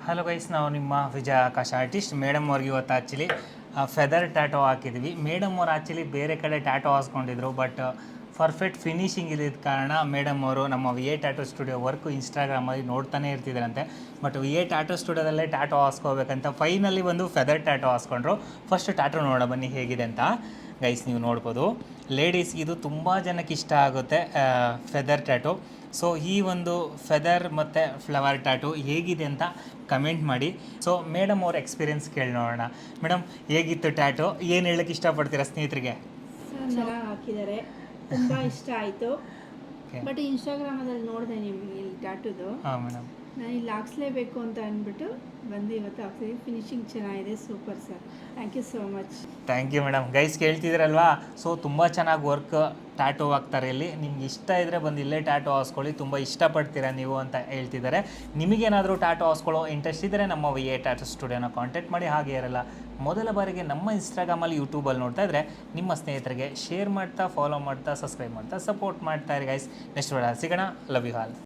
Hello guys, ನಾವು ನಿಮ್ಮ ವಿಜಯ Akash artist. Madam ಅವ್ರಿಗೆ ಇವತ್ತು ಆ್ಯಕ್ಚುಲಿ ಫೆದರ್ ಟ್ಯಾಟೋ ಹಾಕಿದ್ವಿ. ಮೇಡಮ್ ಅವ್ರು ಆ್ಯಕ್ಚುಲಿ ಬೇರೆ ಕಡೆ ಟ್ಯಾಟೋ ಹಾಕ್ಸ್ಕೊಂಡಿದ್ರು, ಬಟ್ ಪರ್ಫೆಕ್ಟ್ ಫಿನಿಶಿಂಗ್ ಇದ್ದಿದ್ದ ಕಾರಣ ಮೇಡಮ್ ಅವರು ನಮ್ಮ V A tattoo studio work ಇನ್ಸ್ಟಾಗ್ರಾಮಲ್ಲಿ ನೋಡ್ತಾನೆ ಇರ್ತಿದ್ರಂತೆ. ಬಟ್ ವಿ ಎ ಟ್ಯಾಟೋ ಸ್ಟುಡಿಯೋದಲ್ಲೇ ಟ್ಯಾಟೋ ಹಾಕ್ಸ್ಕೋಬೇಕಂತ ಫೈನಲಿ ಒಂದು ಫೆದರ್ ಟ್ಯಾಟೋ ಹಾಕ್ಸ್ಕೊಂಡ್ರು. ಫಸ್ಟ್ ಟ್ಯಾಟೋ ನೋಡೋ ಬನ್ನಿ ಹೇಗಿದೆ ಅಂತ. ಗೈಸ್, ನೀವು ನೋಡ್ಬೋದು, ಲೇಡೀಸ್ ಇದು ತುಂಬ ಜನಕ್ಕೆ ಇಷ್ಟ ಆಗುತ್ತೆ ಫೆದರ್ ಟ್ಯಾಟೋ. ಸೊ ಈ ಒಂದು ಫೆದರ್ ಮತ್ತು ಫ್ಲವರ್ ಟ್ಯಾಟೋ ಹೇಗಿದೆ ಅಂತ ಕಮೆಂಟ್ ಮಾಡಿ. ಸೊ ಮೇಡಮ್ ಅವ್ರ ಎಕ್ಸ್ಪೀರಿಯೆನ್ಸ್ ಕೇಳಿ ನೋಡೋಣ. ಮೇಡಮ್, ಹೇಗಿತ್ತು ಟ್ಯಾಟೋ? ಏನು ಹೇಳಕ್ಕೆ ಇಷ್ಟಪಡ್ತೀರಾ ಸ್ನೇಹಿತರಿಗೆ? ಚೆನ್ನಾಗಿ ಹಾಕಿದ್ದಾರೆ, ತುಂಬ ಇಷ್ಟ ಆಯಿತು. ಬಟ್ ಇನ್ಸ್ಟಾಗ್ರಾಮಲ್ಲಿ ನೋಡಿದೆ ನಿಮಗೆ ಇಲ್ಲಿ ಟ್ಯಾಟುದು. ಹಾಂ ಮೇಡಮ್, ನಾನು ಇಲ್ಲಿ ಹಾಕ್ಸ್ಲೇಬೇಕು ಅಂತ ಅಂದ್ಬಿಟ್ಟು ಬಂದು ಇವತ್ತು ಹಾಕ್ಸಿದ್ವಿ. ಫಿನಿಶಿಂಗ್ ಚೆನ್ನಾಗಿದೆ, super sir. Thank you so much. Thank you madam. Guys ಕೇಳ್ತಿದ್ದೀರಲ್ವಾ? ಸೊ ತುಂಬ ಚೆನ್ನಾಗಿ ವರ್ಕ್ ಟ್ಯಾಟೋ ಹಾಕ್ತಾರೆ ಇಲ್ಲಿ. ನಿಮ್ಗೆ ಇಷ್ಟ ಇದ್ದರೆ ಬಂದು ಇಲ್ಲೇ ಟ್ಯಾಟೋ ಹಾಕ್ಸ್ಕೊಳ್ಳಿ, ತುಂಬ ಇಷ್ಟಪಡ್ತೀರಾ ನೀವು ಅಂತ ಹೇಳ್ತಿದ್ದಾರೆ. ನಿಮಗೇನಾದರೂ ಟ್ಯಾಟೋ ಹಾಕ್ಸ್ಕೊಳ್ಳೋ ಇಂಟ್ರೆಸ್ಟ್ ಇದ್ದರೆ ನಮ್ಮ ವಿ ಎ ಟ್ಯಾಟೋ ಸ್ಟುಡಿಯೋನ ಕಾಂಟ್ಯಾಕ್ಟ್ ಮಾಡಿ. ಹಾಗೆ ಇರಲ್ಲ, ಮೊದಲ ಬಾರಿಗೆ ನಮ್ಮ ಇನ್ಸ್ಟಾಗ್ರಾಮಲ್ಲಿ ಯೂಟ್ಯೂಬಲ್ಲಿ ನೋಡ್ತಾ ಇದ್ದರೆ ನಿಮ್ಮ ಸ್ನೇಹಿತರಿಗೆ ಶೇರ್ ಮಾಡ್ತಾ, ಫಾಲೋ ಮಾಡ್ತಾ, ಸಬ್ಸ್ಕ್ರೈಬ್ ಮಾಡ್ತಾ, ಸಪೋರ್ಟ್ ಮಾಡ್ತಾ ಇರಿ ಗೈಸ್. ನೆಕ್ಸ್ಟ್ ವಿಡಿಯೋ ಸಿಗೋಣ. Love you all.